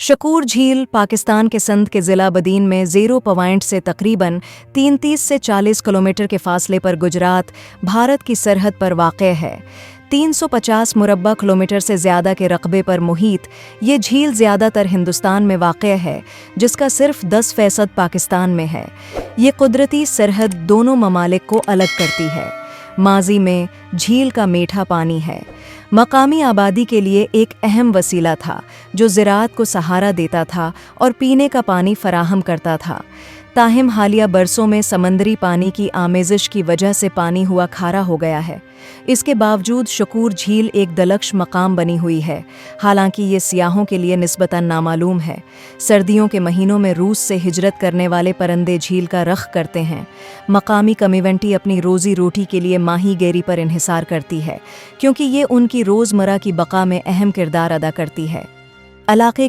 शकूर झील पाकिस्तान के सिंध के ज़िला बदीन में ज़ीरो पॉइंट से तकरीबन 33 से 40 किलोमीटर के फासले पर गुजरात, भारत की सरहद पर वाक़ है। 350 मुरब्बा किलोमीटर से ज़्यादा के रकबे पर मुहित ये झील ज़्यादातर हिंदुस्तान में वाक़ है, जिसका सिर्फ 10% पाकिस्तान में है। ये कुदरती सरहद दोनों ममालिक को अलग करती है। माजी में झील का मीठा पानी है, मकामी आबादी के लिए एक अहम वसीला था जो ज़राअत को सहारा देता था और पीने का पानी फराहम करता था। ताहिम हालिया बरसों में समंदरी पानी की आमेज़िश की वजह से पानी हुआ खारा हो गया है। इसके बावजूद शकूर झील एक दिलकश मकाम बनी हुई है, हालांकि ये सियाहों के लिए निस्बतन नामालूम है। सर्दियों के महीनों में रूस से हिजरत करने वाले परंदे झील का रख करते हैं। मकामी कम्युनिटी अपनी रोज़ी रोटी के लिए माहीगीरी पर इन्हिसार करती है, क्योंकि ये उनकी रोज़मर्रा की बका में अहम किरदार अदा करती है। इलाके के